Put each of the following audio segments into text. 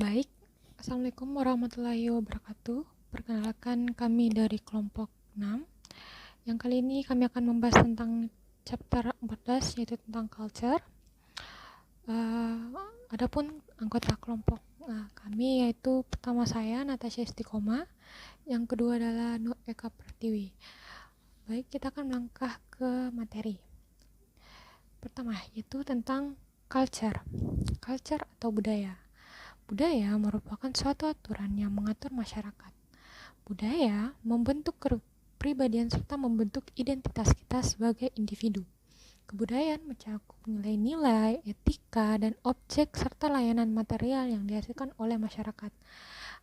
Baik, Assalamualaikum warahmatullahi wabarakatuh. Perkenalkan kami dari kelompok 6. Yang kali ini kami akan membahas tentang chapter 14 yaitu tentang culture. Adapun anggota kelompok kami yaitu pertama saya Natasha Istiqomah, yang kedua adalah Nur Eka Pertiwi. Baik, kita akan melangkah ke materi. Pertama yaitu tentang culture. Culture atau budaya. Budaya merupakan suatu aturan yang mengatur masyarakat. Budaya membentuk kepribadian serta membentuk identitas kita sebagai individu. Kebudayaan mencakup nilai-nilai, etika, dan objek serta layanan material yang dihasilkan oleh masyarakat.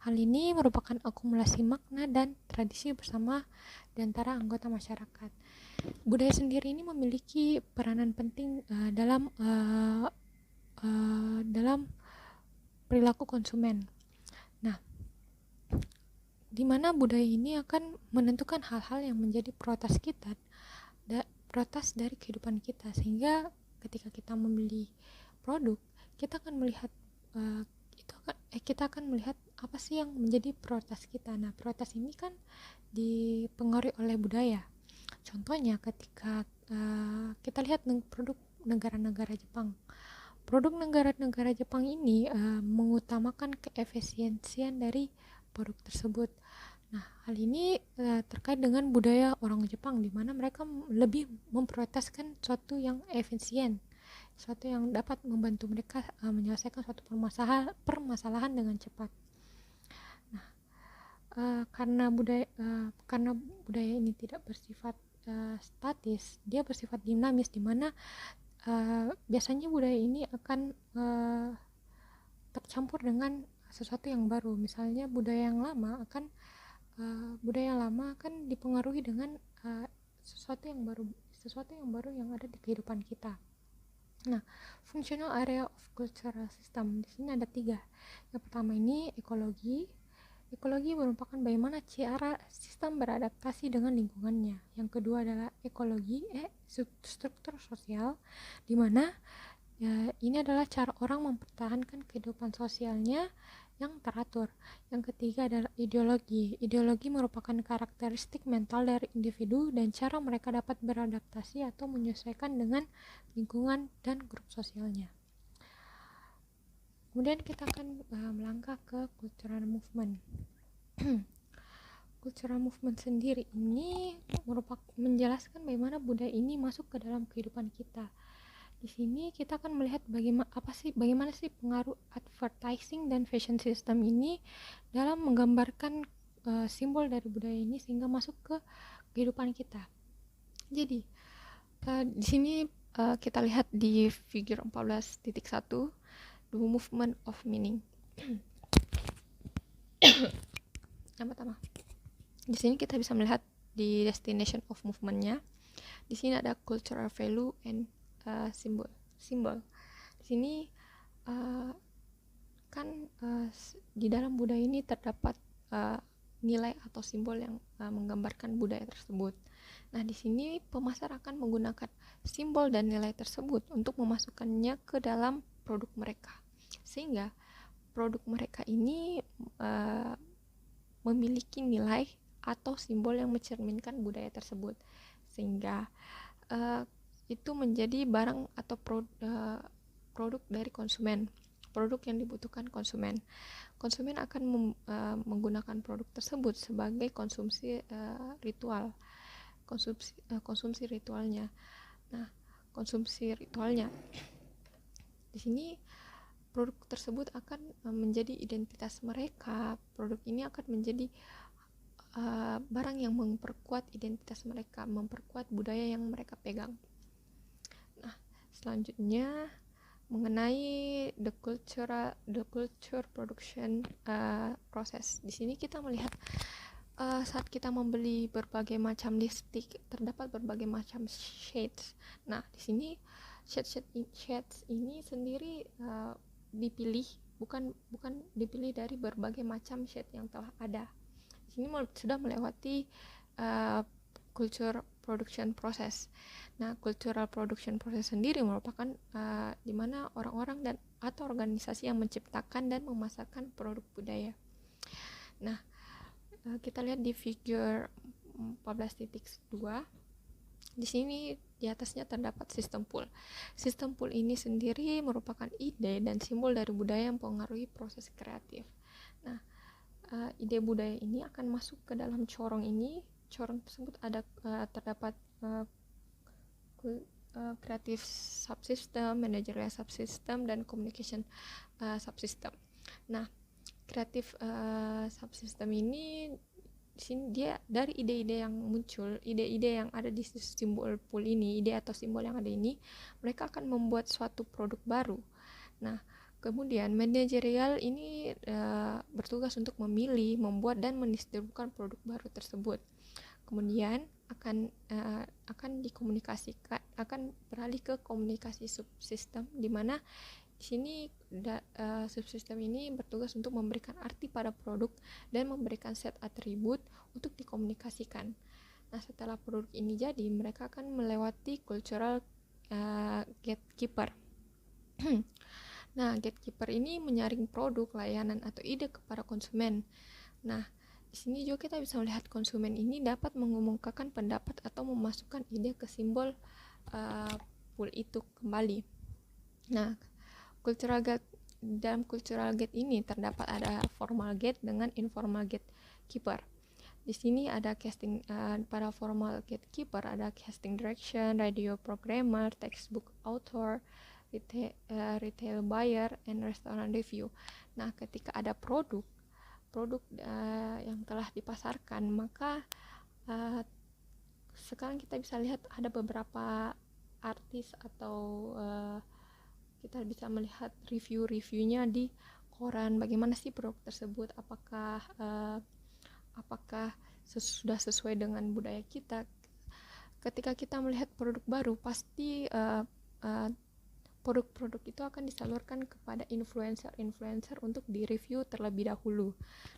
Hal ini merupakan akumulasi makna dan tradisi bersama di antara anggota masyarakat. Budaya sendiri ini memiliki peranan penting dalam perilaku konsumen. Nah, di mana budaya ini akan menentukan hal-hal yang menjadi prioritas kita, prioritas dari kehidupan kita, sehingga ketika kita membeli produk, kita akan melihat apa sih yang menjadi prioritas kita. Nah, prioritas ini kan dipengaruhi oleh budaya. Contohnya ketika kita lihat produk negara-negara Jepang. Produk negara-negara Jepang ini mengutamakan keefisiensian dari produk tersebut. Nah, hal ini terkait dengan budaya orang Jepang, di mana mereka lebih memprioritaskan sesuatu yang efisien, sesuatu yang dapat membantu mereka menyelesaikan suatu permasalahan dengan cepat. Nah, karena budaya ini tidak bersifat statis, dia bersifat dinamis, di mana biasanya budaya ini akan tercampur dengan sesuatu yang baru. Misalnya budaya yang lama akan dipengaruhi dengan sesuatu yang baru yang ada di kehidupan kita. Nah, functional area of cultural system di sini ada 3. Yang pertama ini ekologi. Ekologi merupakan bagaimana cara sistem beradaptasi dengan lingkungannya. Yang kedua adalah struktur sosial, di mana ini adalah cara orang mempertahankan kehidupan sosialnya yang teratur. Yang ketiga adalah ideologi. Ideologi merupakan karakteristik mental dari individu dan cara mereka dapat beradaptasi atau menyesuaikan dengan lingkungan dan grup sosialnya. Kemudian kita akan melangkah ke cultural movement. Cultural movement sendiri ini menjelaskan bagaimana budaya ini masuk ke dalam kehidupan kita. Di sini kita akan melihat bagaimana sih pengaruh advertising dan fashion system ini dalam menggambarkan simbol dari budaya ini sehingga masuk ke kehidupan kita. Jadi di sini kita lihat di figure 14.1, the movement of meaning. Pertama, di sini kita bisa melihat di destination of movement-nya. Di sini ada cultural value and simbol. Di sini di dalam budaya ini terdapat nilai atau simbol yang menggambarkan budaya tersebut. Nah, di sini pemasar akan menggunakan simbol dan nilai tersebut untuk memasukkannya ke dalam produk mereka, sehingga produk mereka ini memiliki nilai atau simbol yang mencerminkan budaya tersebut, sehingga itu menjadi barang atau produk dari konsumen, produk yang dibutuhkan konsumen. Konsumen akan menggunakan produk tersebut sebagai konsumsi ritual, konsumsi ritualnya. Nah, konsumsi ritualnya di sini produk tersebut akan menjadi identitas mereka. Produk ini akan menjadi barang yang memperkuat identitas mereka, memperkuat budaya yang mereka pegang. Nah, selanjutnya mengenai the culture production process. Di sini kita melihat saat kita membeli berbagai macam lipstick, terdapat berbagai macam shades. Nah, di sini shades ini sendiri dipilih bukan dipilih dari berbagai macam shade yang telah ada. Di sini sudah melewati culture production process. Nah, cultural production process sendiri merupakan di mana orang-orang dan atau organisasi yang menciptakan dan memasarkan produk budaya. Nah, kita lihat di figure 14.2. Di sini di atasnya terdapat sistem pool. Sistem pool ini sendiri merupakan ide dan simbol dari budaya yang mempengaruhi proses kreatif. Nah, ide budaya ini akan masuk ke dalam corong ini. Corong tersebut ada terdapat creative subsystem, managerial subsystem, dan communication subsystem. Nah, creative subsystem ini di sini dia dari ide-ide yang muncul, ide-ide yang ada di simbol pool ini, ide atau simbol yang ada ini, mereka akan membuat suatu produk baru. Nah, kemudian manajerial ini bertugas untuk memilih, membuat dan mendistribusikan produk baru tersebut. Kemudian akan dikomunikasikan, akan beralih ke komunikasi subsistem, di mana di sini subsistem ini bertugas untuk memberikan arti pada produk dan memberikan set atribut untuk dikomunikasikan. Nah, setelah produk ini jadi, mereka akan melewati cultural gatekeeper. Nah, gatekeeper ini menyaring produk, layanan, atau ide kepada konsumen. Nah, di sini juga kita bisa melihat konsumen ini dapat mengemukakan pendapat atau memasukkan ide ke simbol pool itu kembali. Nah, dalam cultural gate ini terdapat ada formal gate dengan informal gatekeeper. Di sini ada casting, pada formal gatekeeper ada casting direction, radio programmer, textbook author, retail buyer, and restaurant review. Nah, ketika ada produk yang telah dipasarkan, maka sekarang kita bisa lihat ada beberapa artis atau kita bisa melihat review-reviewnya di koran, bagaimana sih produk tersebut, apakah sudah sesuai dengan budaya kita. Ketika kita melihat produk baru, pasti produk-produk itu akan disalurkan kepada influencer untuk direview terlebih dahulu.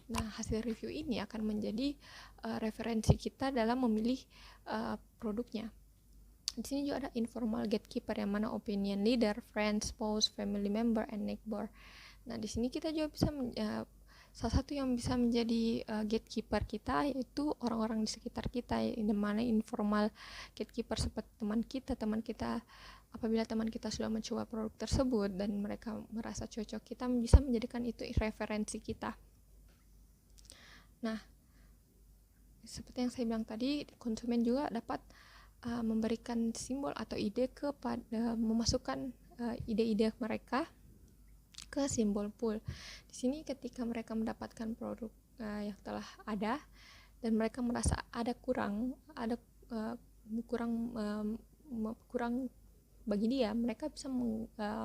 Nah, hasil review ini akan menjadi referensi kita dalam memilih produknya. Di sini juga ada informal gatekeeper, yang mana opinion leader, friends, spouse, family member, and neighbor. Nah, di sini kita juga bisa salah satu yang bisa menjadi gatekeeper kita yaitu orang-orang di sekitar kita, yang mana informal gatekeeper seperti teman kita. Apabila teman kita sudah mencoba produk tersebut dan mereka merasa cocok, kita bisa menjadikan itu referensi kita. Nah, seperti yang saya bilang tadi, konsumen juga dapat memberikan simbol atau ide kepada memasukkan ide-ide mereka ke simbol pool. Di sini ketika mereka mendapatkan produk yang telah ada dan mereka merasa ada kurang bagi dia, mereka bisa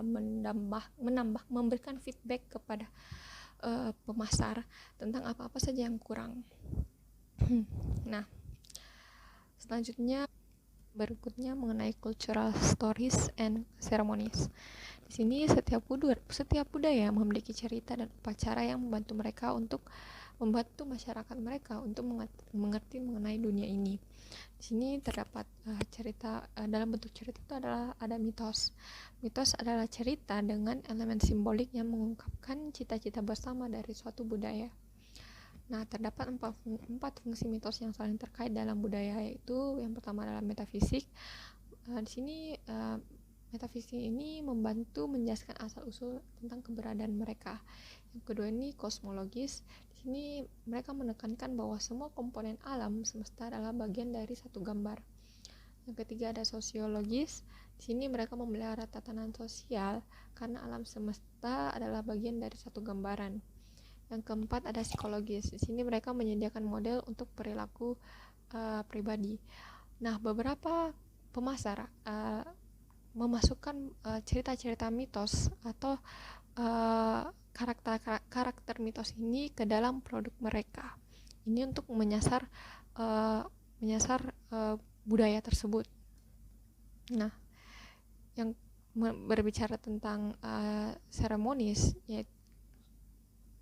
menambah memberikan feedback kepada pemasar tentang apa-apa saja yang kurang. Nah, selanjutnya berikutnya mengenai cultural stories and ceremonies. Di sini setiap budaya memiliki cerita dan upacara yang membantu mereka untuk membantu masyarakat mereka untuk mengerti mengenai dunia ini. Di sini terdapat cerita, dalam bentuk cerita itu adalah ada mitos. Mitos adalah cerita dengan elemen simbolik yang mengungkapkan cita-cita bersama dari suatu budaya. Nah, terdapat empat fungsi mitos yang saling terkait dalam budaya, yaitu yang pertama adalah metafisik. Di sini metafisik ini membantu menjelaskan asal-usul tentang keberadaan mereka. Yang kedua ini kosmologis. Di sini mereka menekankan bahwa semua komponen alam semesta adalah bagian dari satu gambar. Yang ketiga ada sosiologis. Di sini mereka memelihara tatanan sosial karena alam semesta adalah bagian dari satu gambaran. Yang keempat ada psikologis. Di sini mereka menyediakan model untuk perilaku pribadi. Nah, beberapa pemasar memasukkan cerita-cerita mitos atau karakter mitos ini ke dalam produk mereka. Ini untuk menyasar budaya tersebut. Nah, yang berbicara tentang seremonis, yaitu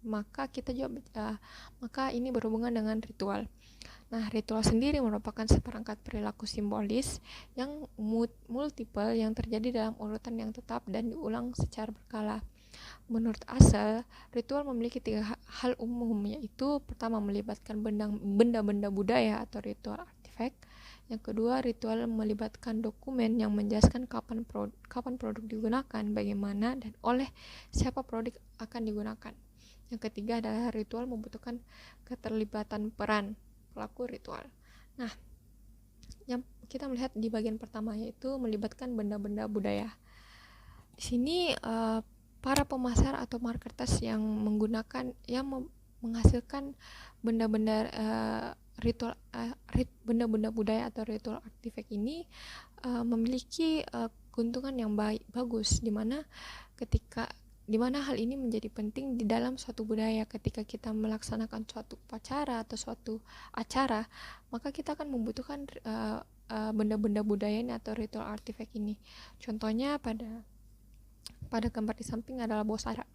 maka ini berhubungan dengan ritual. Nah, ritual sendiri merupakan seperangkat perilaku simbolis yang multiple yang terjadi dalam urutan yang tetap dan diulang secara berkala. Menurut Asel, ritual memiliki tiga hal umum, yaitu pertama melibatkan benda-benda budaya atau ritual artifak. Yang kedua, ritual melibatkan dokumen yang menjelaskan kapan produk digunakan, bagaimana, dan oleh siapa produk akan digunakan. Yang ketiga adalah ritual membutuhkan keterlibatan peran pelaku ritual. Nah, yang kita melihat di bagian pertama yaitu melibatkan benda-benda budaya. Di sini para pemasar atau marketers yang menghasilkan benda-benda benda-benda budaya atau ritual artifact ini memiliki keuntungan yang bagus, di mana hal ini menjadi penting di dalam suatu budaya. Ketika kita melaksanakan suatu upacara atau suatu acara, maka kita akan membutuhkan benda-benda budaya ini atau ritual artifact ini. Contohnya pada gambar di samping adalah bosara.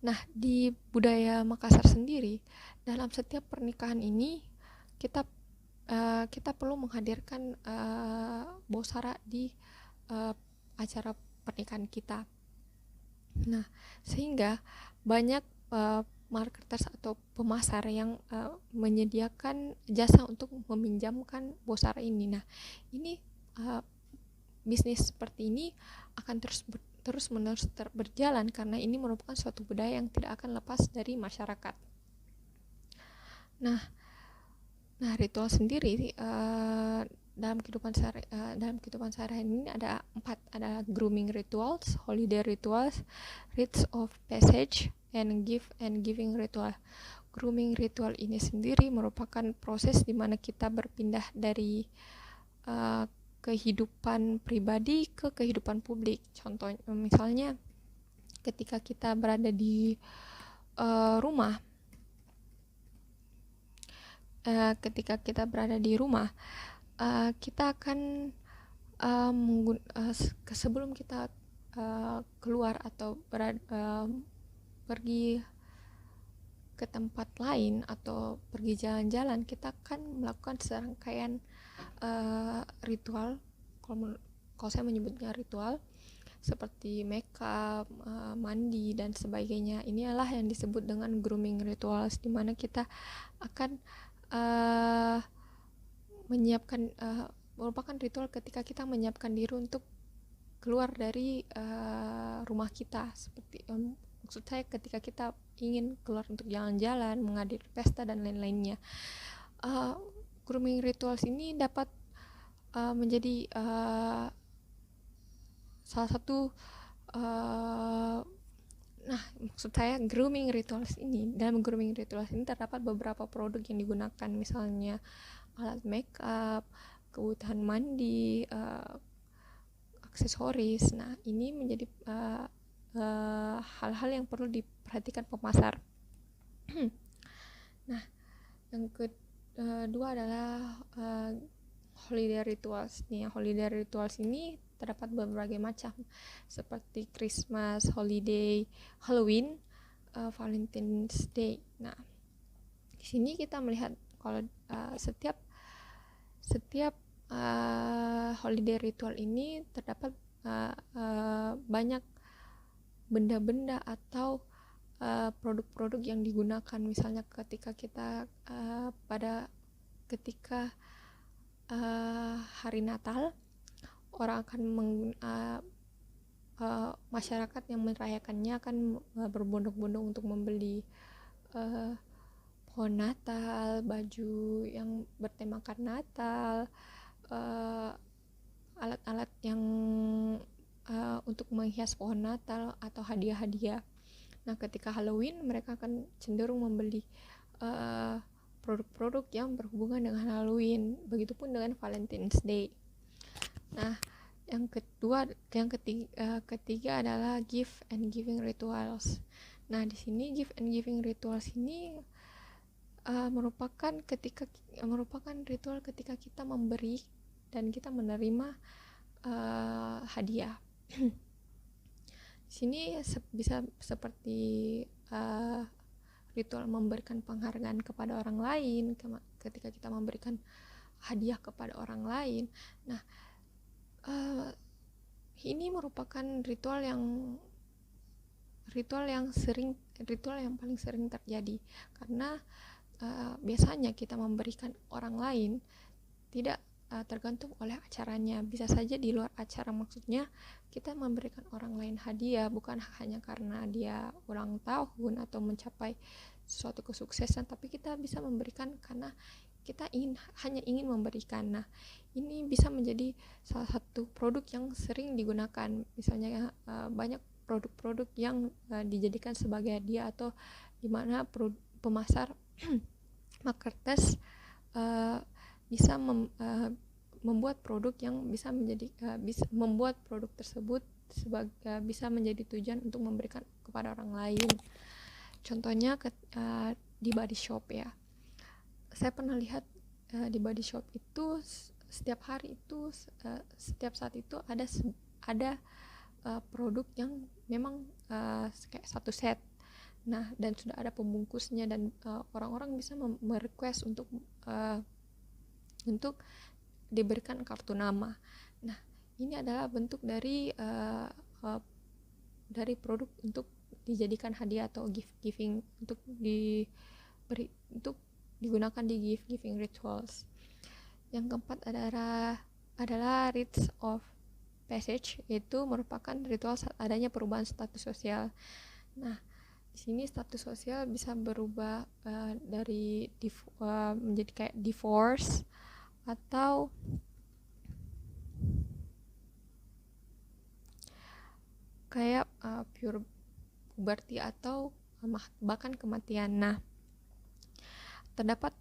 Nah, di budaya Makassar sendiri, dalam setiap pernikahan ini kita perlu menghadirkan bosara di acara pernikahan kita. Nah, sehingga banyak marketers atau pemasar yang menyediakan jasa untuk meminjamkan bosara ini. Nah, ini bisnis seperti ini akan terus-menerus berjalan karena ini merupakan suatu budaya yang tidak akan lepas dari masyarakat. Nah, ritual sendiri dalam kehidupan sehari-hari ini ada 4, ada grooming rituals, holiday rituals, rites of passage, and giving ritual. Grooming ritual ini sendiri merupakan proses di mana kita berpindah dari kehidupan pribadi ke kehidupan publik. Contohnya, misalnya ketika kita berada di rumah, kita akan sebelum kita keluar atau pergi ke tempat lain atau pergi jalan-jalan, kita akan melakukan serangkaian ritual. Kalau saya menyebutnya ritual seperti makeup, mandi dan sebagainya. Inilah yang disebut dengan grooming rituals, di mana kita akan menyiapkan merupakan ritual ketika kita menyiapkan diri untuk keluar dari rumah kita. Seperti maksud saya ketika kita ingin keluar untuk jalan-jalan, menghadiri pesta dan lain-lainnya. Grooming rituals ini dapat menjadi salah satu maksud saya grooming rituals ini. Dalam grooming rituals ini terdapat beberapa produk yang digunakan, misalnya alat makeup, kebutuhan mandi, aksesoris. Nah, ini menjadi hal-hal yang perlu diperhatikan pemasar. Nah, yang kedua adalah holiday rituals. Nih, holiday rituals ini terdapat berbagai macam, seperti Christmas, holiday, Halloween, Valentine's Day. Nah, di sini kita melihat kalau setiap holiday ritual ini terdapat banyak benda-benda atau produk-produk yang digunakan. Misalnya ketika kita ketika hari Natal, orang akan masyarakat yang merayakannya akan berbondong-bondong untuk membeli pohon Natal, baju yang bertemakan Natal, alat-alat yang untuk menghias pohon Natal atau hadiah-hadiah. Nah, ketika Halloween mereka akan cenderung membeli produk-produk yang berhubungan dengan Halloween. Begitupun dengan Valentine's Day. Nah, yang ketiga adalah gift and giving rituals. Nah, di sini gift and giving rituals ini merupakan ritual ketika kita memberi dan kita menerima hadiah. Di sini bisa seperti ritual memberikan penghargaan kepada orang lain, ketika kita memberikan hadiah kepada orang lain. Nah, ini merupakan ritual yang ritual yang paling sering terjadi, karena biasanya kita memberikan orang lain tidak tergantung oleh acaranya. Bisa saja di luar acara, maksudnya kita memberikan orang lain hadiah bukan hanya karena dia ulang tahun atau mencapai suatu kesuksesan, tapi kita bisa memberikan karena kita hanya ingin memberikan. Nah, ini bisa menjadi salah satu produk yang sering digunakan. Misalnya banyak produk-produk yang dijadikan sebagai hadiah, atau di mana pemasar marketers bisa membuat produk yang bisa membuat produk tersebut bisa menjadi tujuan untuk memberikan kepada orang lain. Contohnya di body shop ya. Saya pernah lihat di body shop itu setiap hari itu setiap saat itu ada produk yang memang kayak satu set. Nah, dan sudah ada pembungkusnya, dan orang-orang bisa merequest untuk diberikan kartu nama. Nah, ini adalah bentuk dari produk untuk dijadikan hadiah atau giving untuk digunakan di giving rituals. Yang keempat adalah rites of passage, yaitu merupakan ritual saat adanya perubahan status sosial. Nah, di sini status sosial bisa berubah dari menjadi kayak divorce, atau kayak pure puberty, atau bahkan kematian. Nah, terdapat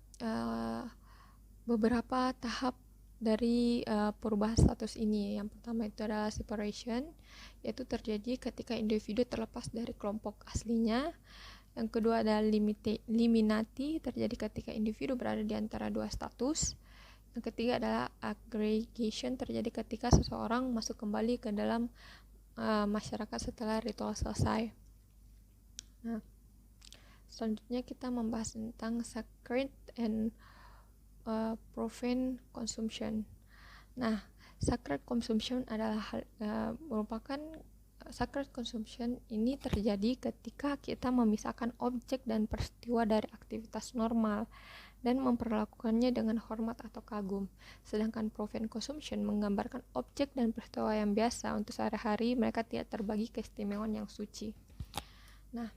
beberapa tahap dari perubahan status ini. Yang pertama itu adalah separation, yaitu terjadi ketika individu terlepas dari kelompok aslinya. Yang kedua adalah liminati, terjadi ketika individu berada di antara dua status. Yang ketiga adalah aggregation, terjadi ketika seseorang masuk kembali ke dalam masyarakat setelah ritual selesai. Nah, selanjutnya kita membahas tentang sacred and profane consumption. Nah, sacred consumption adalah merupakan sacred consumption ini terjadi ketika kita memisahkan objek dan peristiwa dari aktivitas normal dan memperlakukannya dengan hormat atau kagum. Sedangkan profane consumption menggambarkan objek dan peristiwa yang biasa untuk sehari-hari, mereka tidak terbagi keistimewaan yang suci. Nah,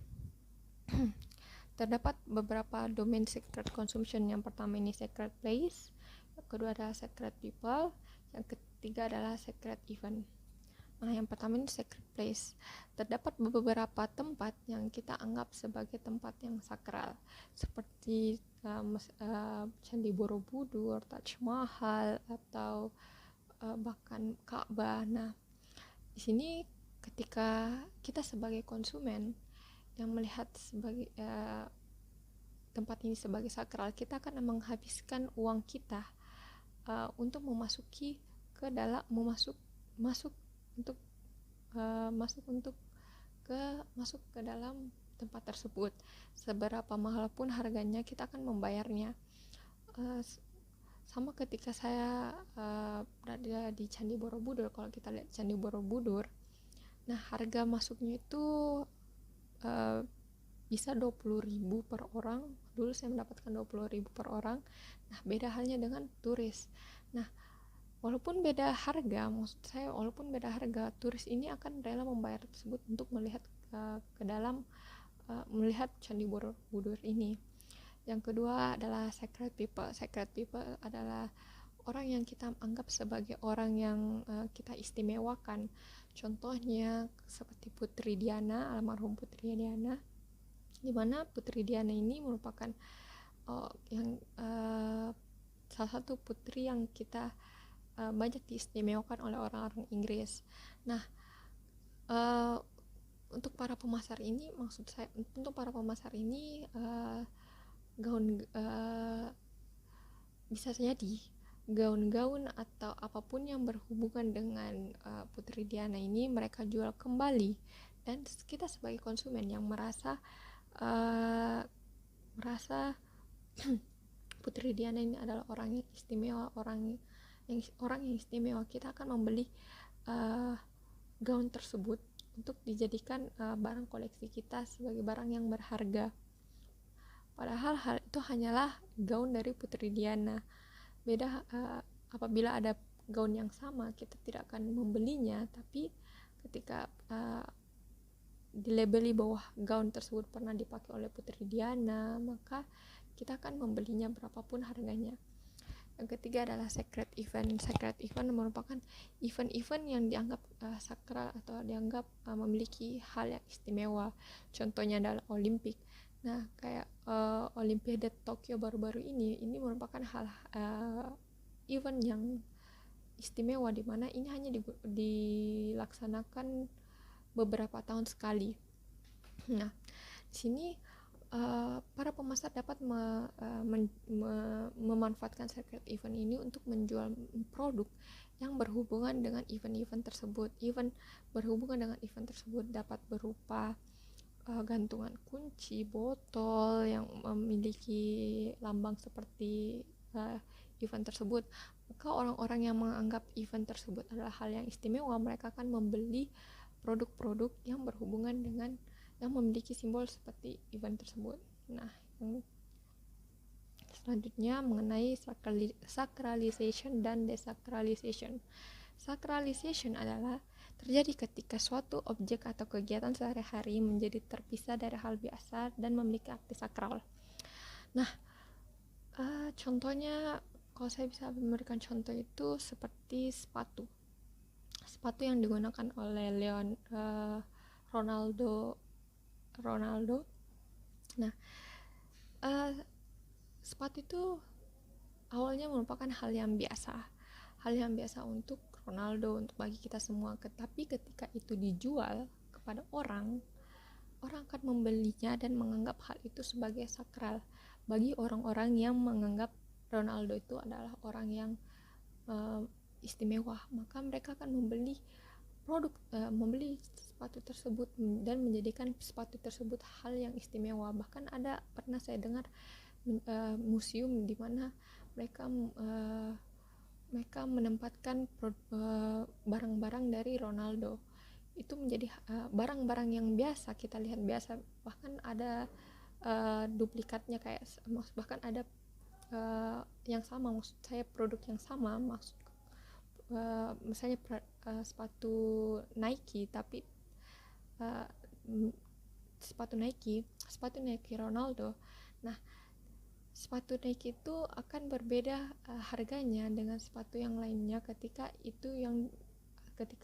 terdapat beberapa domain sacred consumption. Yang pertama ini sacred place, yang kedua adalah sacred people, yang ketiga adalah sacred event. Nah, yang pertama ini sacred place. Terdapat beberapa tempat yang kita anggap sebagai tempat yang sakral, seperti Candi Borobudur, Taj Mahal, atau bahkan Ka'bah. Nah, di sini ketika kita sebagai konsumen yang melihat sebagai tempat ini sebagai sakral, kita akan menghabiskan uang kita untuk memasuki ke dalam masuk ke dalam tempat tersebut. Seberapa mahal pun harganya, kita akan membayarnya. Sama ketika saya berada di Candi Borobudur. Kalau kita lihat Candi Borobudur, nah harga masuknya itu bisa 20.000 per orang. Dulu saya mendapatkan 20.000 per orang. Nah, beda halnya dengan turis. Nah, walaupun beda harga, turis ini akan rela membayar tersebut untuk melihat ke dalam melihat Candi Borobudur ini. Yang kedua adalah sacred people. Sacred people adalah orang yang kita anggap sebagai orang yang kita istimewakan. Contohnya seperti Putri Diana, almarhum Putri Diana, di mana Putri Diana ini merupakan salah satu putri yang kita banyak diistimewakan oleh orang-orang Inggris. Nah, untuk para pemasar ini, gaun bisa jadi gaun-gaun atau apapun yang berhubungan dengan Putri Diana ini mereka jual kembali, dan kita sebagai konsumen yang merasa Putri Diana ini adalah orang yang istimewa, orang yang istimewa, kita akan membeli gaun tersebut untuk dijadikan barang koleksi kita sebagai barang yang berharga. Padahal hal itu hanyalah gaun dari Putri Diana. Beda apabila ada gaun yang sama, kita tidak akan membelinya, tapi ketika dilabeli bahwa gaun tersebut pernah dipakai oleh Putri Diana, maka kita akan membelinya berapapun harganya. Yang ketiga adalah sacred event. Sacred event merupakan event-event yang dianggap sakral atau dianggap memiliki hal yang istimewa. Contohnya adalah Olimpik. Nah, kayak Olimpiade Tokyo baru-baru ini merupakan hal event yang istimewa, di mana ini hanya dilaksanakan beberapa tahun sekali. Nah, di sini para pemasar dapat memanfaatkan sacred event ini untuk menjual produk yang berhubungan dengan event-event tersebut. Berhubungan dengan event tersebut dapat berupa gantungan kunci, botol yang memiliki lambang seperti event tersebut. Maka orang-orang yang menganggap event tersebut adalah hal yang istimewa, mereka akan membeli produk-produk yang berhubungan dengan yang memiliki simbol seperti event tersebut. Nah, yang selanjutnya mengenai sacralization dan desacralization. Sacralization adalah terjadi ketika suatu objek atau kegiatan sehari-hari menjadi terpisah dari hal biasa dan memiliki arti sakral. Nah, contohnya, kalau saya bisa memberikan contoh itu seperti sepatu yang digunakan oleh Ronaldo. Nah, sepatu itu awalnya merupakan hal yang biasa untuk Ronaldo, untuk bagi kita semua. Tapi ketika itu dijual kepada orang akan membelinya dan menganggap hal itu sebagai sakral. Bagi orang-orang yang menganggap Ronaldo itu adalah orang yang istimewa, maka mereka akan membeli sepatu tersebut dan menjadikan sepatu tersebut hal yang istimewa. Bahkan pernah saya dengar museum di mana mereka menempatkan barang-barang dari Ronaldo itu menjadi barang-barang yang biasa kita lihat biasa, bahkan ada duplikatnya, bahkan ada yang sama, maksud saya produk yang sama, misalnya sepatu Nike, tapi sepatu Nike Ronaldo. Nah, sepatu Nike itu akan berbeda harganya dengan sepatu yang lainnya ketika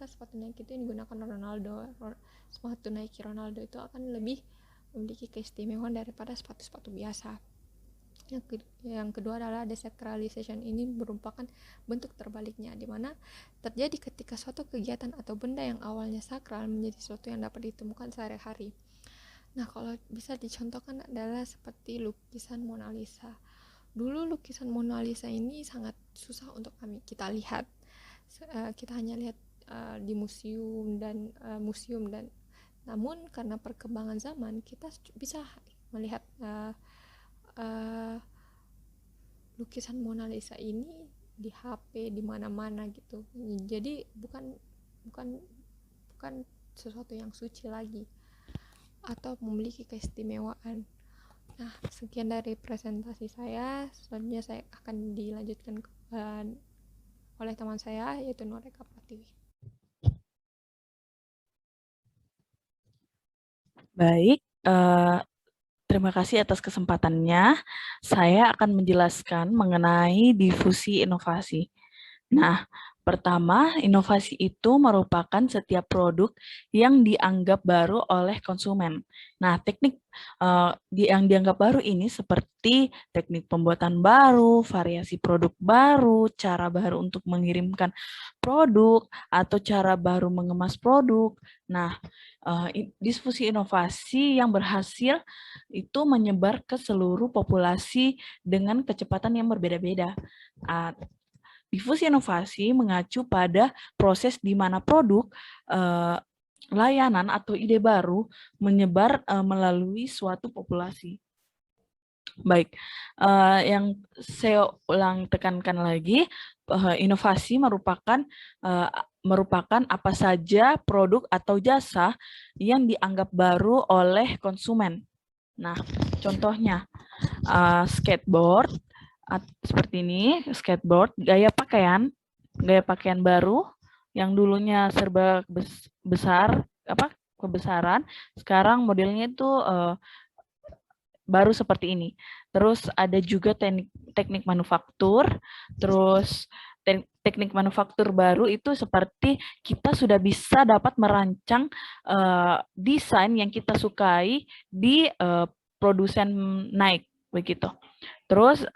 sepatu Nike itu yang digunakan Ronaldo. Sepatu Nike Ronaldo itu akan lebih memiliki keistimewaan daripada sepatu-sepatu biasa. Yang kedua adalah desacralization. Ini merupakan bentuk terbaliknya, di mana terjadi ketika suatu kegiatan atau benda yang awalnya sakral menjadi sesuatu yang dapat ditemukan sehari-hari. Nah, kalau bisa dicontohkan adalah seperti lukisan Mona Lisa. Dulu lukisan Mona Lisa ini sangat susah untuk kita lihat. Kita hanya lihat di museum dan namun karena perkembangan zaman kita bisa melihat lukisan Mona Lisa ini di HP di mana-mana gitu. Jadi bukan sesuatu yang suci lagi atau memiliki keistimewaan. Nah, sekian dari presentasi saya. Selanjutnya saya akan dilanjutkan oleh teman saya, yaitu Noreka Pratiwi. Baik, terima kasih atas kesempatannya. Saya akan menjelaskan mengenai difusi inovasi. Nah, pertama, inovasi itu merupakan setiap produk yang dianggap baru oleh konsumen. Nah, teknik yang dianggap baru ini seperti teknik pembuatan baru, variasi produk baru, cara baru untuk mengirimkan produk, atau cara baru mengemas produk. Nah, difusi inovasi yang berhasil itu menyebar ke seluruh populasi dengan kecepatan yang berbeda-beda. Difusi inovasi mengacu pada proses di mana produk, layanan atau ide baru menyebar melalui suatu populasi. Baik, yang saya ulang tekankan lagi, inovasi merupakan merupakan apa saja produk atau jasa yang dianggap baru oleh konsumen. Nah, contohnya skateboard seperti ini, skateboard, gaya pakaian baru yang dulunya serba besar, kebesaran, sekarang modelnya itu baru seperti ini. Terus ada juga teknik manufaktur, terus teknik manufaktur baru itu seperti kita sudah bisa dapat merancang desain yang kita sukai di produsen naik begitu. Terus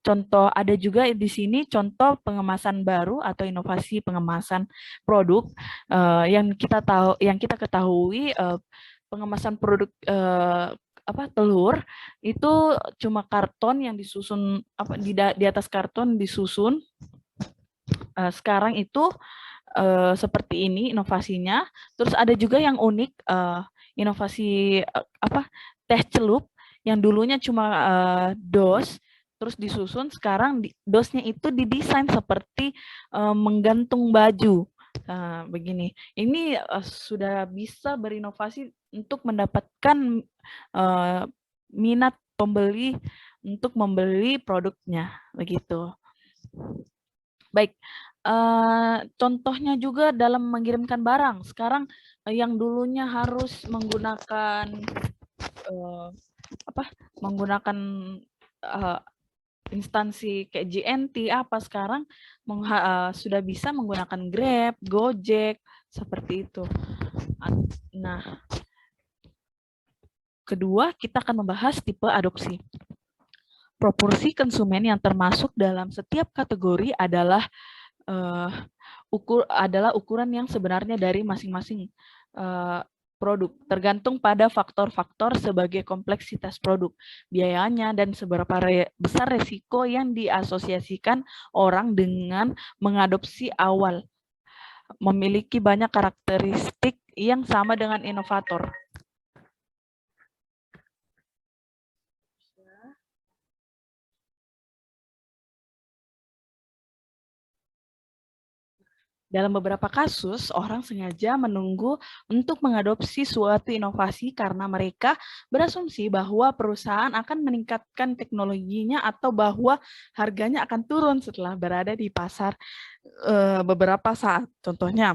contoh ada juga di sini contoh pengemasan baru atau inovasi pengemasan produk yang kita ketahui pengemasan produk telur itu cuma karton yang disusun di atas karton disusun. Sekarang itu seperti ini inovasinya. Terus ada juga yang unik inovasi teh celup yang dulunya cuma dos terus disusun, sekarang dosnya itu didesain seperti menggantung baju. Begini, ini sudah bisa berinovasi untuk mendapatkan minat pembeli untuk membeli produknya, begitu. Baik, contohnya juga dalam mengirimkan barang. Sekarang yang dulunya harus menggunakan instansi kayak JNT sekarang sudah bisa menggunakan Grab, Gojek, seperti itu. Nah, kedua kita akan membahas tipe adopsi. Proporsi konsumen yang termasuk dalam setiap kategori adalah ukuran yang sebenarnya dari masing-masing produk, tergantung pada faktor-faktor sebagai kompleksitas produk, biayanya, dan seberapa besar resiko yang diasosiasikan orang dengan mengadopsi awal. Memiliki banyak karakteristik yang sama dengan inovator. Dalam beberapa kasus, orang sengaja menunggu untuk mengadopsi suatu inovasi karena mereka berasumsi bahwa perusahaan akan meningkatkan teknologinya atau bahwa harganya akan turun setelah berada di pasar beberapa saat. Contohnya,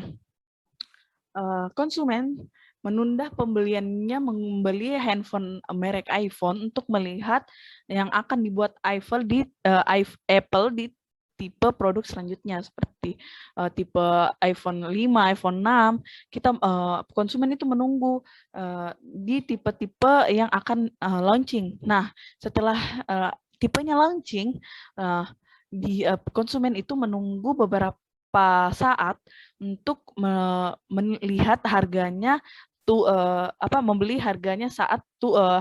konsumen menunda pembeliannya membeli handphone merek iPhone untuk melihat yang akan dibuat Apple di tipe produk selanjutnya seperti tipe iPhone 5, iPhone 6. Kita konsumen itu menunggu di tipe-tipe yang akan launching. Nah, setelah tipenya launching, konsumen itu menunggu beberapa saat untuk melihat harganya membeli harganya saat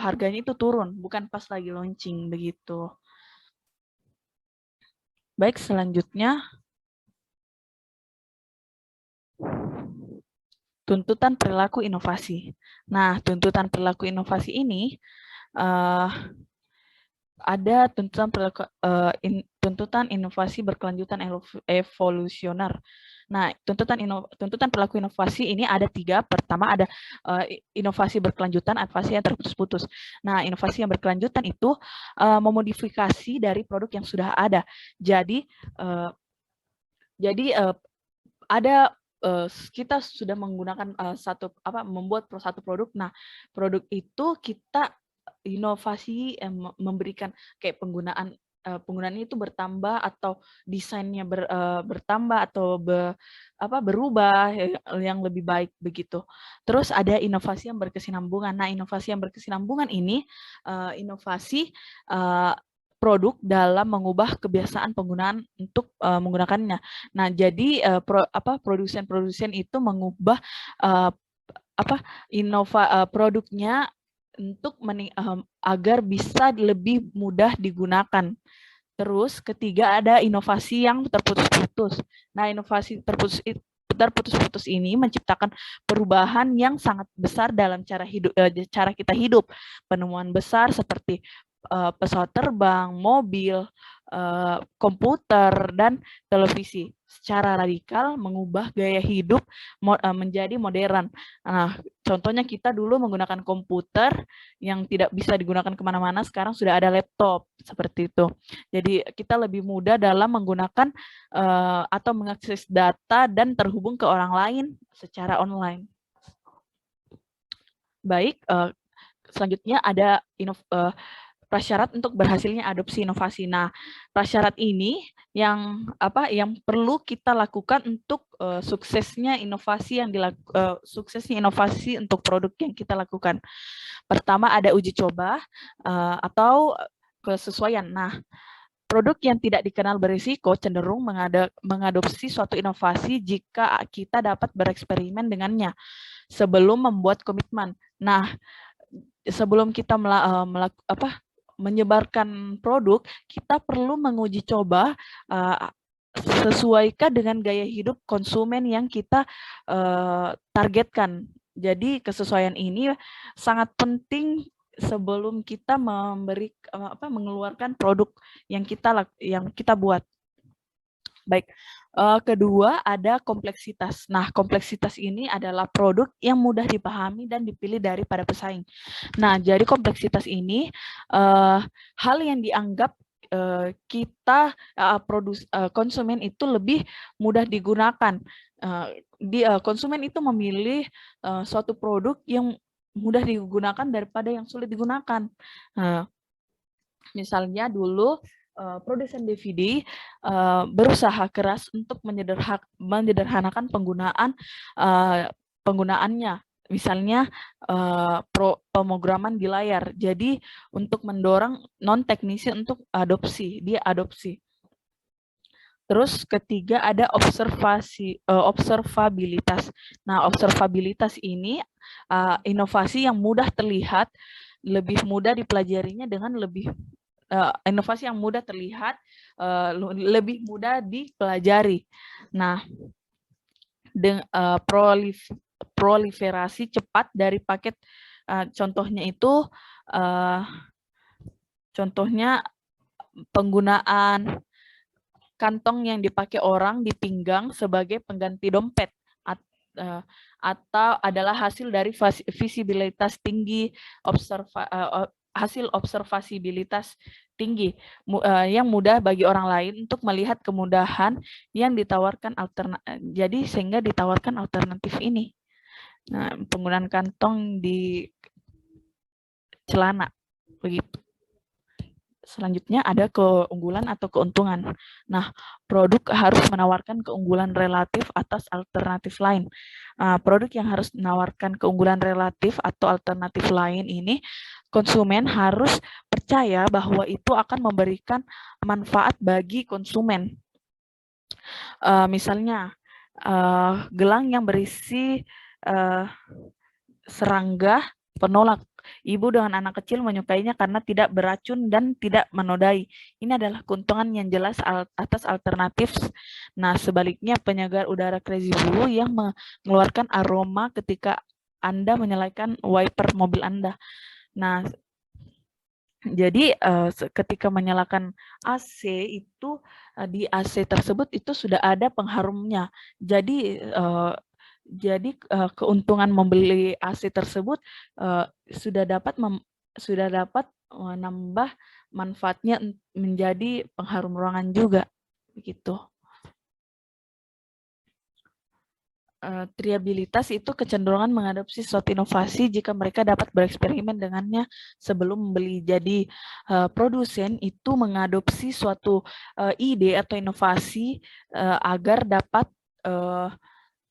harganya itu turun, bukan pas lagi launching begitu. Baik, selanjutnya tuntutan perilaku inovasi. Nah, tuntutan perilaku inovasi ini ada tuntutan inovasi berkelanjutan evolusioner. Nah, tuntutan perilaku inovasi ini ada 3. Pertama ada inovasi berkelanjutan, inovasi yang terputus-putus. Nah, inovasi yang berkelanjutan itu memodifikasi dari produk yang sudah ada. Jadi kita sudah menggunakan membuat satu produk. Nah, produk itu kita inovasi memberikan kayak penggunaannya itu bertambah atau desainnya bertambah atau berubah yang lebih baik begitu. Terus ada inovasi yang berkesinambungan. Nah, inovasi yang berkesinambungan ini inovasi produk dalam mengubah kebiasaan penggunaan untuk menggunakannya. Nah, jadi produsen-produsen itu mengubah produknya untuk agar bisa lebih mudah digunakan. Terus ketiga ada inovasi yang terputus-putus. Nah, inovasi terputus-putus ini menciptakan perubahan yang sangat besar dalam cara kita hidup. Penemuan besar seperti pesawat terbang, mobil, komputer, dan televisi. Secara radikal mengubah gaya hidup menjadi modern. Nah, contohnya kita dulu menggunakan komputer yang tidak bisa digunakan kemana-mana, sekarang sudah ada laptop, seperti itu. Jadi kita lebih mudah dalam menggunakan atau mengakses data dan terhubung ke orang lain secara online. Baik, selanjutnya ada prasyarat untuk berhasilnya adopsi inovasi. Nah, prasyarat ini yang perlu kita lakukan untuk suksesnya inovasi suksesnya inovasi untuk produk yang kita lakukan. Pertama ada uji coba atau kesesuaian. Nah, produk yang tidak dikenal berisiko cenderung mengadopsi suatu inovasi jika kita dapat bereksperimen dengannya sebelum membuat komitmen. Nah, sebelum kita menyebarkan produk, kita perlu menguji coba sesuaikan dengan gaya hidup konsumen yang kita targetkan. Jadi kesesuaian ini sangat penting sebelum kita mengeluarkan produk yang kita buat. Baik, kedua ada kompleksitas. Nah, kompleksitas ini adalah produk yang mudah dipahami dan dipilih daripada pesaing. Nah, jadi kompleksitas ini hal yang dianggap kita konsumen itu lebih mudah digunakan. Konsumen itu memilih suatu produk yang mudah digunakan daripada yang sulit digunakan. Misalnya dulu produsen DVD berusaha keras untuk menyederhanakan penggunaannya. Misalnya pemrograman di layar. Jadi untuk mendorong non-teknisi untuk dia adopsi. Terus ketiga ada observabilitas. Nah, observabilitas ini inovasi yang mudah terlihat, lebih mudah dipelajarinya dengan inovasi yang mudah terlihat, lebih mudah dipelajari. Nah, proliferasi cepat dari paket, contohnya itu, contohnya penggunaan kantong yang dipakai orang di pinggang sebagai pengganti dompet, atau adalah hasil dari visibilitas tinggi, hasil observasibilitas tinggi yang mudah bagi orang lain untuk melihat kemudahan yang ditawarkan jadi sehingga ditawarkan alternatif ini. Nah, penggunaan kantong di celana begitu. Selanjutnya ada keunggulan atau keuntungan. Nah, produk harus menawarkan keunggulan relatif atas alternatif lain. Produk yang harus menawarkan keunggulan relatif atau alternatif lain ini, konsumen harus percaya bahwa itu akan memberikan manfaat bagi konsumen. Misalnya, gelang yang berisi serangga penolak. Ibu dengan anak kecil menyukainya karena tidak beracun dan tidak menodai. Ini adalah keuntungan yang jelas atas alternatif. Nah, sebaliknya penyegar udara Crazy Blue yang mengeluarkan aroma ketika Anda menyalakan wiper mobil Anda. Nah, jadi ketika menyalakan AC itu di AC tersebut itu sudah ada pengharumnya. Jadi keuntungan membeli AC tersebut sudah dapat menambah manfaatnya menjadi pengharum ruangan juga, begitu. Triabilitas itu kecenderungan mengadopsi suatu inovasi jika mereka dapat bereksperimen dengannya sebelum membeli. Jadi produsen itu mengadopsi suatu ide atau inovasi agar dapat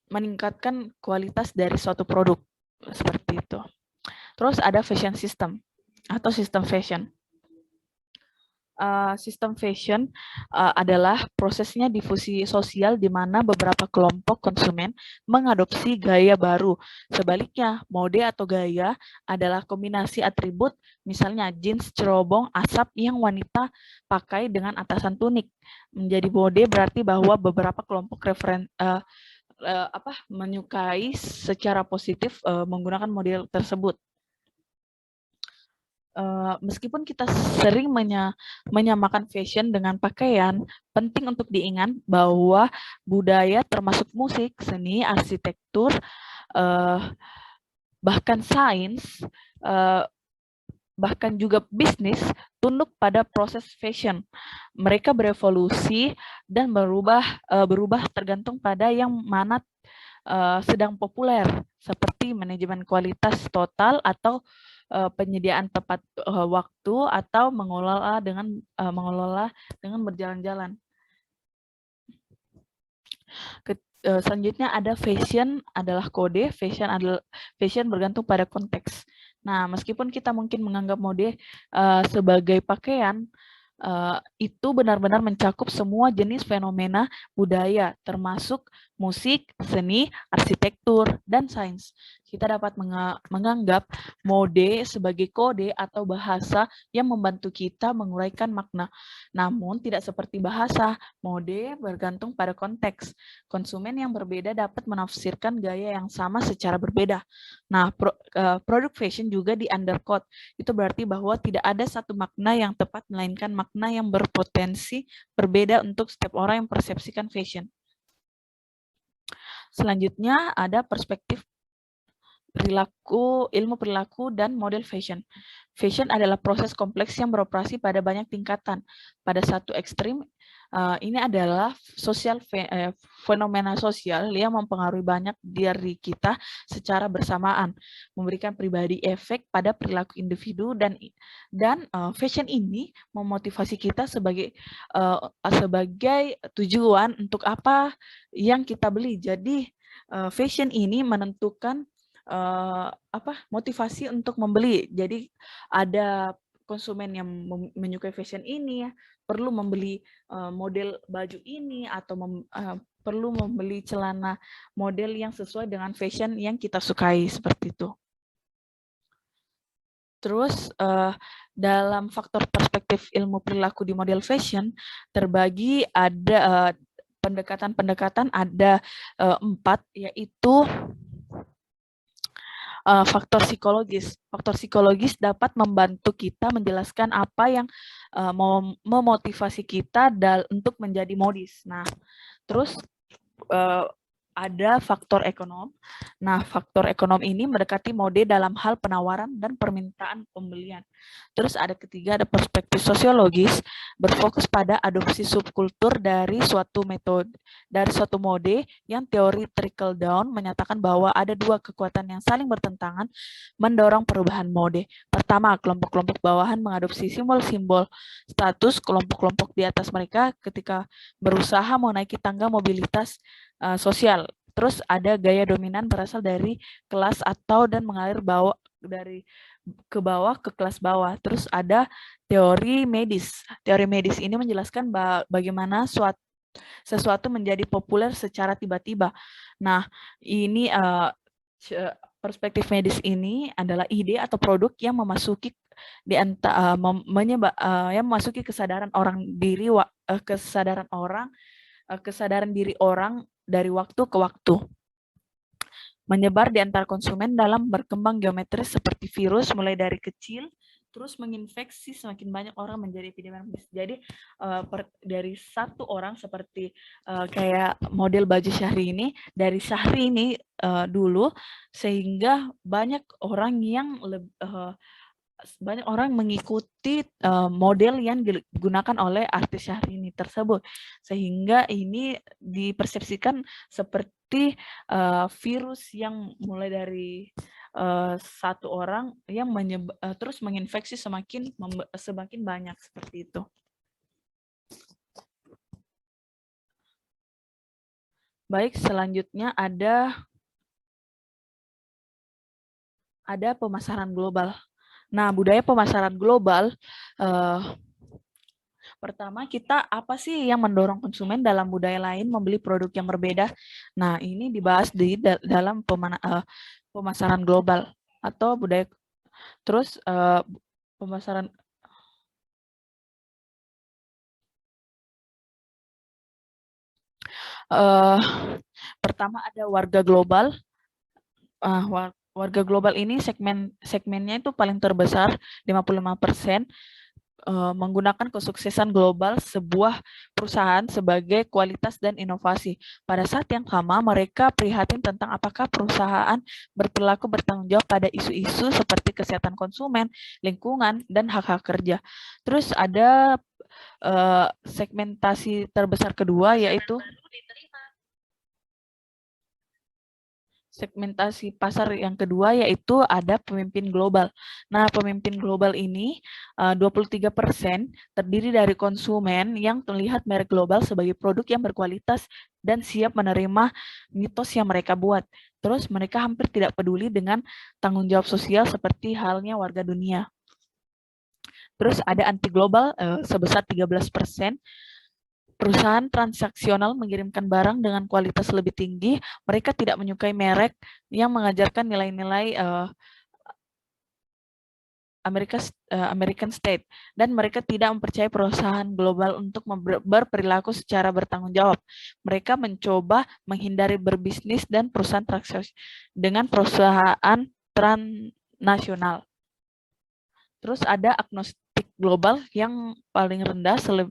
meningkatkan kualitas dari suatu produk, seperti itu. Terus ada fashion system atau sistem fashion. Sistem fashion adalah prosesnya difusi sosial di mana beberapa kelompok konsumen mengadopsi gaya baru. Sebaliknya, mode atau gaya adalah kombinasi atribut, misalnya jeans cerobong asap yang wanita pakai dengan atasan tunik. Menjadi mode berarti bahwa beberapa kelompok menyukai secara positif menggunakan model tersebut. meskipun kita sering menyamakan fashion dengan pakaian, penting untuk diingat bahwa budaya termasuk musik, seni, arsitektur, bahkan sains, bahkan juga bisnis tunduk pada proses fashion. Mereka berevolusi dan berubah tergantung pada yang mana sedang populer, seperti manajemen kualitas total atau penyediaan tepat waktu atau mengelola dengan berjalan-jalan. Selanjutnya ada fashion adalah kode, fashion bergantung pada konteks. Nah, meskipun kita mungkin menganggap mode sebagai pakaian, itu benar-benar mencakup semua jenis fenomena budaya, termasuk musik, seni, arsitektur, dan sains. Kita dapat menganggap mode sebagai kode atau bahasa yang membantu kita menguraikan makna. Namun, tidak seperti bahasa, mode bergantung pada konteks. Konsumen yang berbeda dapat menafsirkan gaya yang sama secara berbeda. Nah, produk fashion juga di undercode. Itu berarti bahwa tidak ada satu makna yang tepat, melainkan makna yang berpotensi berbeda untuk setiap orang yang persepsikan fashion. Selanjutnya ada perspektif ilmu perilaku dan model fashion. Fashion adalah proses kompleks yang beroperasi pada banyak tingkatan. Pada satu ekstrim, ini adalah fenomena sosial yang mempengaruhi banyak diri kita secara bersamaan, memberikan pribadi efek pada perilaku individu dan fashion ini memotivasi kita sebagai tujuan untuk apa yang kita beli. Jadi fashion ini menentukan motivasi untuk membeli. Jadi ada konsumen yang menyukai fashion ini ya, perlu membeli model baju ini atau perlu membeli celana model yang sesuai dengan fashion yang kita sukai, seperti itu. Terus dalam faktor perspektif ilmu perilaku di model fashion terbagi ada pendekatan-pendekatan ada 4, yaitu faktor psikologis. Faktor psikologis dapat membantu kita menjelaskan apa yang memotivasi kita untuk menjadi modis. Nah, terus ada faktor ekonom. Nah, faktor ekonom ini mendekati mode dalam hal penawaran dan permintaan pembelian. Terus ada ketiga, ada perspektif sosiologis, berfokus pada adopsi subkultur dari suatu mode yang teori trickle down menyatakan bahwa ada dua kekuatan yang saling bertentangan mendorong perubahan mode. Pertama, kelompok-kelompok bawahan mengadopsi simbol-simbol status kelompok-kelompok di atas mereka ketika berusaha menaiki tangga mobilitas sosial. Terus ada gaya dominan berasal dari kelas atau dan mengalir dari ke bawah ke kelas bawah. Terus ada teori medis. Teori medis ini menjelaskan bagaimana sesuatu menjadi populer secara tiba-tiba. Nah, ini perspektif medis ini adalah ide atau produk yang memasuki yang memasuki kesadaran diri orang dari waktu ke waktu, menyebar di antara konsumen dalam berkembang geometris seperti virus mulai dari kecil terus menginfeksi semakin banyak orang menjadi epidemis. Jadi dari satu orang seperti kayak model baju Syahri ini, dari Syahri ini dulu sehingga banyak orang mengikuti model yang digunakan oleh artis Syahrini tersebut, sehingga ini dipersepsikan seperti virus yang mulai dari satu orang yang terus menginfeksi semakin banyak, seperti itu. Baik, selanjutnya ada pemasaran global. Nah, budaya pemasaran global, pertama kita apa sih yang mendorong konsumen dalam budaya lain membeli produk yang berbeda? Nah, ini dibahas dalam pemasaran global atau budaya. Terus pemasaran pertama ada warga global. warga global ini segmennya itu paling terbesar 55%, menggunakan kesuksesan global sebuah perusahaan sebagai kualitas dan inovasi. Pada saat yang sama, mereka prihatin tentang apakah perusahaan berperilaku bertanggung jawab pada isu-isu seperti kesehatan konsumen, lingkungan, dan hak-hak kerja. Terus ada segmentasi terbesar kedua, yaitu segmentasi pasar yang kedua, yaitu ada pemimpin global. Nah, pemimpin global ini 23% terdiri dari konsumen yang melihat merek global sebagai produk yang berkualitas dan siap menerima mitos yang mereka buat. Terus mereka hampir tidak peduli dengan tanggung jawab sosial seperti halnya warga dunia. Terus ada anti global sebesar 13%. Perusahaan transaksional mengirimkan barang dengan kualitas lebih tinggi. Mereka tidak menyukai merek yang mengajarkan nilai-nilai American State, dan mereka tidak mempercayai perusahaan global untuk berperilaku secara bertanggung jawab. Mereka mencoba menghindari berbisnis dan perusahaan transaksi dengan perusahaan transnasional. Terus ada agnostik global yang paling rendah, 9%,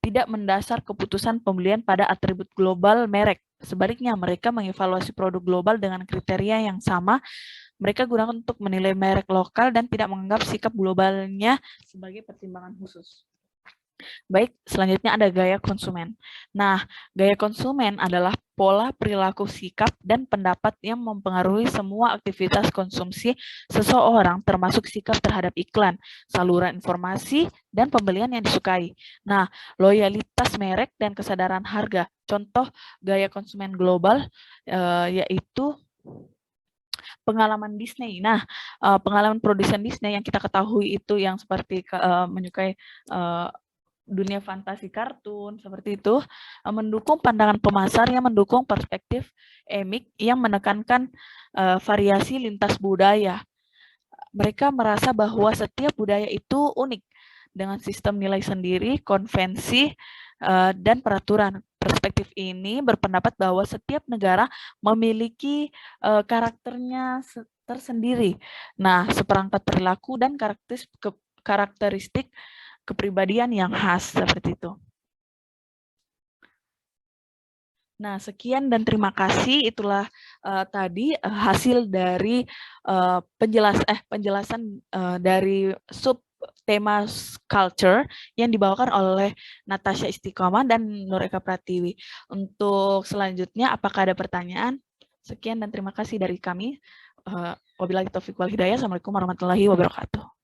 tidak mendasar keputusan pembelian pada atribut global merek. Sebaliknya, mereka mengevaluasi produk global dengan kriteria yang sama. Mereka gunakan untuk menilai merek lokal dan tidak menganggap sikap globalnya sebagai pertimbangan khusus. Baik, selanjutnya ada gaya konsumen. Nah, gaya konsumen adalah pola perilaku, sikap, dan pendapat yang mempengaruhi semua aktivitas konsumsi seseorang, termasuk sikap terhadap iklan, saluran informasi, dan pembelian yang disukai. Nah, loyalitas merek dan kesadaran harga. Contoh gaya konsumen global yaitu pengalaman Disney. Nah, pengalaman produsen Disney yang kita ketahui itu yang seperti menyukai dunia fantasi kartun seperti itu, mendukung pandangan pemasar yang mendukung perspektif Emik yang menekankan variasi lintas budaya. Mereka merasa bahwa setiap budaya itu unik dengan sistem nilai sendiri, konvensi, dan peraturan. Perspektif ini berpendapat bahwa setiap negara memiliki karakternya tersendiri. Nah, seperangkat perilaku dan karakteristik kepribadian yang khas seperti itu. Nah, sekian dan terima kasih. Itulah tadi hasil dari penjelasan dari sub tema culture yang dibawakan oleh Natasha Istiqomah dan Nur Eka Pratiwi. Untuk selanjutnya, apakah ada pertanyaan? Sekian dan terima kasih dari kami. Wabillahi taufiq wal hidayah. Assalamualaikum warahmatullahi wabarakatuh.